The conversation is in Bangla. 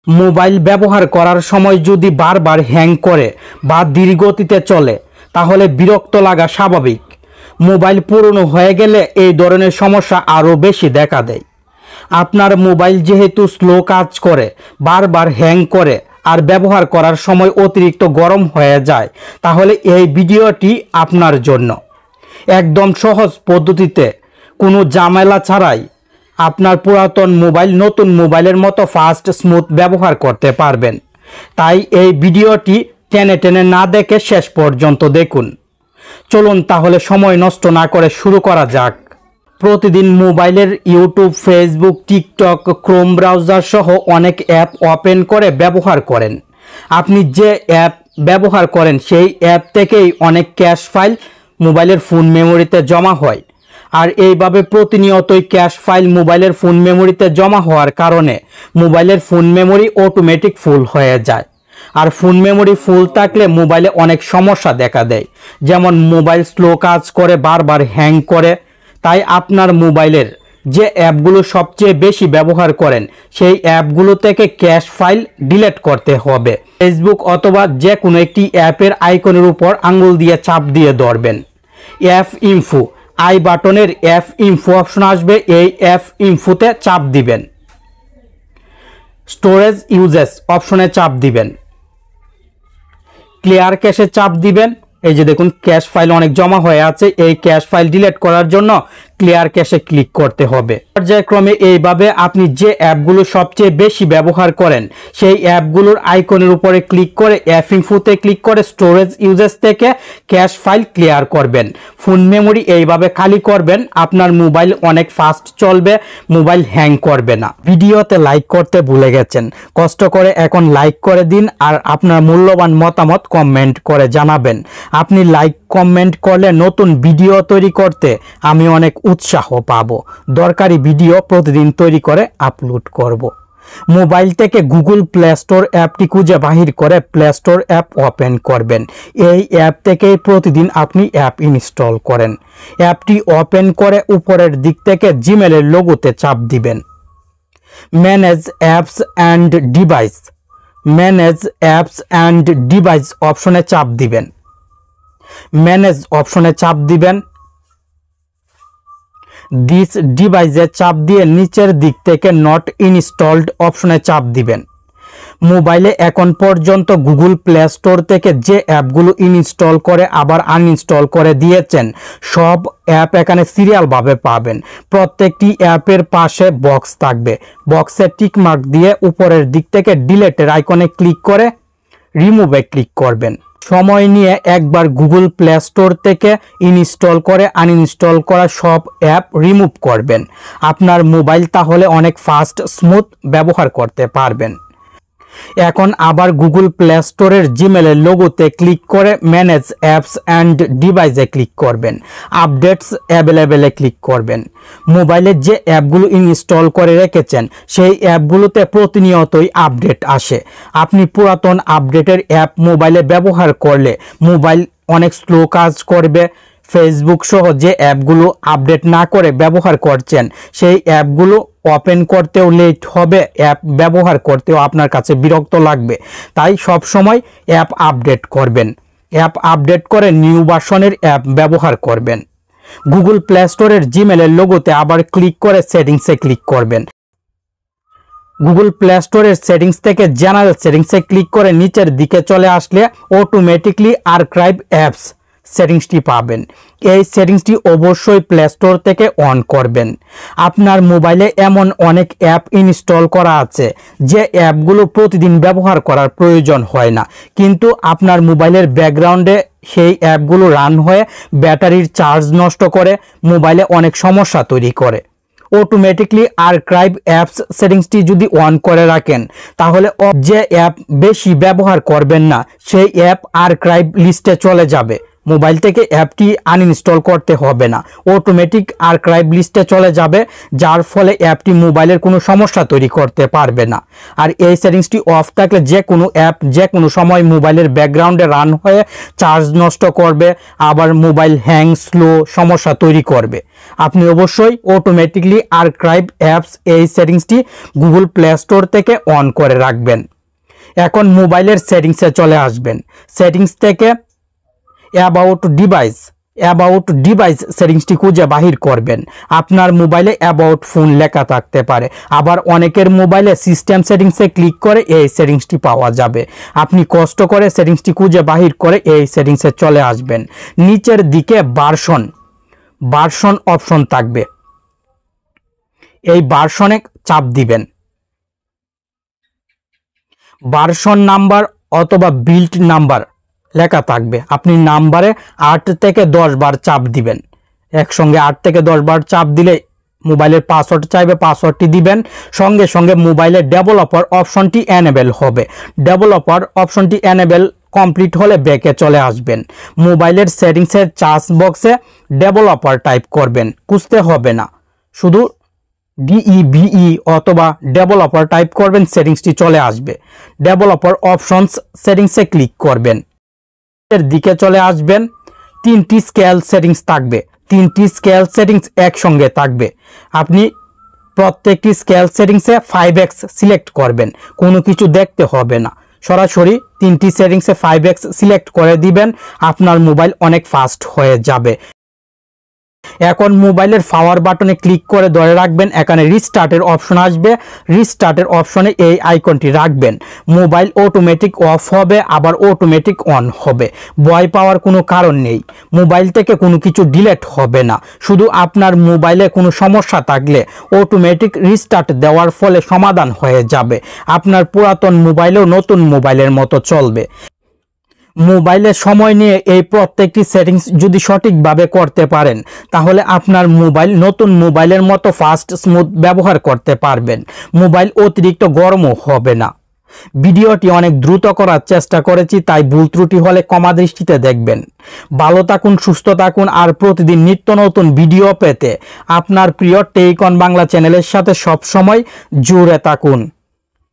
মোবাইল ব্যবহার করার সময় যদি বারবার হ্যাং করে বা ধীরগতিতে চলে তাহলে বিরক্ত লাগা স্বাভাবিক। মোবাইল পুরনো হয়ে গেলে এই ধরনের সমস্যা আরও বেশি দেখা দেয়। আপনার মোবাইল যেহেতু স্লো কাজ করে, বারবার হ্যাং করে আর ব্যবহার করার সময় অতিরিক্ত গরম হয়ে যায়, তাহলে এই ভিডিওটি আপনার জন্য। একদম সহজ পদ্ধতিতে, কোনো ঝামেলা ছাড়াই আপনার পুরাতন মোবাইল নতুন মোবাইলের মতো ফাস্ট স্মুথ ব্যবহার করতে পারবেন। তাই এই ভিডিওটি টেনে টেনে না দেখে শেষ পর্যন্ত দেখুন। চলুন তাহলে সময় নষ্ট না করে শুরু করা যাক। প্রতিদিন মোবাইলের YouTube, Facebook, TikTok, Chrome browser সহ অনেক অ্যাপ ওপেন করে ব্যবহার করেন। আপনি যে অ্যাপ ব্যবহার করেন সেই অ্যাপ থেকেই অনেক ক্যাশ ফাইল মোবাইলের ফোন মেমোরিতে জমা হয়। আর এইভাবে প্রতিনিয়তই ক্যাশ ফাইল মোবাইলের ফোন মেমোরিতে জমা হওয়ার কারণে মোবাইলের ফোন মেমোরি অটোমেটিক ফুল হয়ে যায়। আর ফোন মেমোরি ফুল থাকলে মোবাইলে অনেক সমস্যা দেখা দেয়, যেমন মোবাইল স্লো কাজ করে, বারবার হ্যাং করে। তাই আপনার মোবাইলের যে অ্যাপগুলো সবচেয়ে বেশি ব্যবহার করেন সেই অ্যাপগুলো থেকে ক্যাশ ফাইল ডিলিট করতে হবে। ফেসবুক অথবা যে কোনো একটি অ্যাপের আইকনের উপর আঙুল দিয়ে চাপ দিয়ে ধরবেন। অ্যাপ ইনফো আই বাটনের অ্যাপ ইনফো অপশন আসবে, এই অ্যাপ ইনফোতে চাপ দিবেন। স্টোরেজ ইউজেস অপশনে চাপ দিবেন। ক্লিয়ার ক্যাশে চাপ দিবেন। এই যে দেখুন ক্যাশ ফাইল অনেক জমা হয়ে আছে, এই ক্যাশ ফাইল ডিলিট করার জন্য ক্লিয়ার ক্যাশে ক্লিক করতে হবে। পর্যায়ক্রমে এইভাবে আপনি যে অ্যাপগুলো সবচেয়ে বেশি ব্যবহার করেন সেই অ্যাপগুলোর আইকনের উপরে ক্লিক করে অ্যাপ ইনফোতে ক্লিক করে স্টোরেজ ইউজেস থেকে ক্যাশ ফাইল ক্লিয়ার করবেন। ফোন মেমোরি এইভাবে খালি করবেন, আপনার মোবাইল অনেক ফাস্ট চলবে, মোবাইল হ্যাং করবে না। ভিডিওতে লাইক করতে ভুলে গেছেন, কষ্ট করে এখন লাইক করে দিন আর আপনার মূল্যবান মতামত কমেন্ট করে জানাবেন। আপনি লাইক কমেন্ট করলে নতুন ভিডিও তৈরি করতে আমি অনেক উৎসাহ পাবো। দরকারি ভিডিও প্রতিদিন তৈরি করে আপলোড করব। মোবাইল থেকে গুগল প্লে স্টোর অ্যাপটি খুঁজে বাহির করে প্লে স্টোর অ্যাপ ওপেন করবেন। এই অ্যাপ থেকেই প্রতিদিন আপনি অ্যাপ ইনস্টল করেন। অ্যাপটি ওপেন করে উপরের দিক থেকে জিমেলের লোগোতে চাপ দিবেন। Manage apps and device, manage apps and device অপশনে চাপ দিবেন। ম্যানেজ অপশনে চাপ দিবেন। দিস ডিভাইসে চাপ দিয়ে নিচের দিক থেকে নট ইনস্টলড অপশনে চাপ দিবেন। মোবাইলে এখন পর্যন্ত গুগল প্লে স্টোর থেকে যে অ্যাপগুলো ইনস্টল করে আবার আনইনস্টল করে দিয়েছেন সব অ্যাপ এখানে সিরিয়ালভাবে পাবেন। প্রত্যেকটি অ্যাপের পাশে বক্স থাকবে, বক্সে টিক মার্ক দিয়ে উপরের দিক থেকে ডিলিটের আইকনে ক্লিক করে রিমুভে ক্লিক করবেন। সময় নিয়ে একবার গুগল প্লে স্টোর থেকে ইনস্টল করে আনইনস্টল করা সব অ্যাপ রিমুভ করবেন। আপনার মোবাইল তাহলে অনেক ফাস্ট স্মুথ ব্যবহার করতে পারবেন। এখন আবার গুগল প্লে স্টোরের জিমেলের লোগোতে ক্লিক করে ম্যানেজ অ্যাপস অ্যান্ড ডিভাইসে ক্লিক করবেন। আপডেটস অ্যাভেলেবেলে ক্লিক করবেন। মোবাইলে যে অ্যাপগুলো ইনস্টল করে রেখেছেন সেই অ্যাপগুলোতে প্রতিনিয়তই আপডেট আসে। আপনি পুরাতন আপডেটের অ্যাপ মোবাইলে ব্যবহার করলে মোবাইল অনেক স্লো কাজ করবে। ফেসবুক সহ যে অ্যাপগুলো আপডেট না করে ব্যবহার করছেন সেই অ্যাপগুলো ওপেন করতেও লেট হবে, অ্যাপ ব্যবহার করতেও আপনার কাছে বিরক্ত লাগবে। তাই সব সময় অ্যাপ আপডেট করবেন। অ্যাপ আপডেট করে নিউ ভার্সনের অ্যাপ ব্যবহার করবেন। গুগল প্লে স্টোরের জিমেলের লোগোতে আবার ক্লিক করে সেটিংসে ক্লিক করবেন। গুগল প্লে স্টোরের সেটিংস থেকে জেনারেল সেটিংসে ক্লিক করে নিচের দিকে চলে আসলে অটোমেটিকলি আর্কাইভ অ্যাপস সেটিংসটি পাবেন। এই সেটিংসটি অবশ্যই প্লে স্টোর থেকে অন করবেন। আপনার মোবাইলে এমন অনেক অ্যাপ ইনস্টল করা আছে যে অ্যাপগুলো প্রতিদিন ব্যবহার করার প্রয়োজন হয় না, কিন্তু আপনার মোবাইলের ব্যাকগ্রাউন্ডে সেই অ্যাপগুলো রান হয়ে ব্যাটারির চার্জ নষ্ট করে, মোবাইলে অনেক সমস্যা তৈরি করে। অটোমেটিকলি আর্কাইভ অ্যাপস সেটিংসটি যদি অন করে রাখেন তাহলে যে অ্যাপ বেশি ব্যবহার করবেন না সেই অ্যাপ আর্কাইভ লিস্টে চলে যাবে। মোবাইল থেকে অ্যাপটি আনইনস্টল করতে হবে না, অটোমেটিক আর্কাইভ লিস্টে চলে যাবে, যার ফলে অ্যাপটি মোবাইলের কোনো সমস্যা তৈরি করতে পারবে না। আর এই সেটিংসটি অফ থাকলে যে কোনো অ্যাপ যে কোনো সময় মোবাইলের ব্যাকগ্রাউন্ডে রান হয়ে চার্জ নষ্ট করবে, আবার মোবাইল হ্যাং স্লো সমস্যা তৈরি করবে। আপনি অবশ্যই অটোমেটিকলি আর্কাইভ অ্যাপস এই সেটিংসটি গুগল প্লে স্টোর থেকে অন করে রাখবেন। এখন মোবাইলের সেটিংসে চলে আসবেন। সেটিংস থেকে অ্যাবাউট ডিভাইস সেটিংসটি খুঁজে বাহির করবেন। আপনার মোবাইলে অ্যাবাউট ফোন লেখা থাকতে পারে, আবার অনেকের মোবাইলে সিস্টেম সেটিংসে ক্লিক করে এই সেটিংসটি পাওয়া যাবে। আপনি কষ্ট করে সেটিংসটি খুঁজে বাহির করে এই সেটিংসে চলে আসবেন। নিচের দিকে ভার্সন অপশন থাকবে, এই ভার্সনে চাপ দিবেন। ভার্সন নাম্বার অথবা বিল্ড নাম্বার লেখা থাকবে, আপনি নাম্বারে 8 থেকে 10 বার চাপ দিবেন। একসঙ্গে 8 থেকে 10 বার চাপ দিলে মোবাইলের পাসওয়ার্ড চাইবে, পাসওয়ার্ডটি দিবেন। সঙ্গে সঙ্গে মোবাইলের ডেভেলপার অপশনটি এনেবেল হবে। ডেভেলপার অপশনটি এনেবেল কমপ্লিট হলে ব্যাকে চলে আসবেন। মোবাইলের সেটিংসের সার্চ বক্সে ডেভেলপার টাইপ করবেন, খুঁজতে হবে না, শুধু DEVE অথবা ডেভেলপার টাইপ করবেন, সেটিংসটি চলে আসবে। ডেভেলপার অপশনস সেটিংসে ক্লিক করবেন, এর দিকে চলে আসবেন। 3টি স্কেল সেটিংস থাকবে, 3টি স্কেল সেটিংস একসঙ্গে থাকবে। আপনি প্রত্যেকটি স্কেল সেটিংসে 5x সিলেক্ট করবেন, কোনো কিছু দেখতে হবে না, সরাসরি 3টি সেটিংসে 5x সিলেক্ট করে দিবেন। আপনার মোবাইল অনেক ফাস্ট হয়ে যাবে। এখন মোবাইলের পাওয়ার বাটনে ক্লিক করে ধরে রাখবেন, এখানে রিস্টার্টের অপশন আসবে। রিস্টার্টের অপশনে এই আইকনটি রাখবেন। মোবাইল অটোমেটিক অফ হবে, আবার অটোমেটিক অন হবে। ভয় পাওয়ার কোনো কারণ নেই, মোবাইল থেকে কোনো কিছু ডিলিট হবে না। শুধু আপনার মোবাইলে কোনো সমস্যা থাকলে অটোমেটিক রিস্টার্ট দেওয়ার ফলে সমাধান হয়ে যাবে। আপনার পুরাতন মোবাইলেও নতুন মোবাইলের মতো চলবে। মোবাইলে সময় নিয়ে এই প্রত্যেকটি সেটিংস যদি সঠিকভাবে করতে পারেন, তাহলে আপনার মোবাইল নতুন মোবাইলের মতো ফাস্ট স্মুথ ব্যবহার করতে পারবেন। মোবাইল অতিরিক্ত গরমও হবে না। ভিডিওটি অনেক দ্রুত করার চেষ্টা করেছি, তাই ভুল ত্রুটি হলে ক্ষমা দৃষ্টিতে দেখবেন। ভালো থাকুন, সুস্থ থাকুন, আর প্রতিদিন নিত্য নতুন ভিডিও পেতে আপনার প্রিয় টেক অন বাংলা চ্যানেলের সাথে সবসময় জুড়ে থাকুন।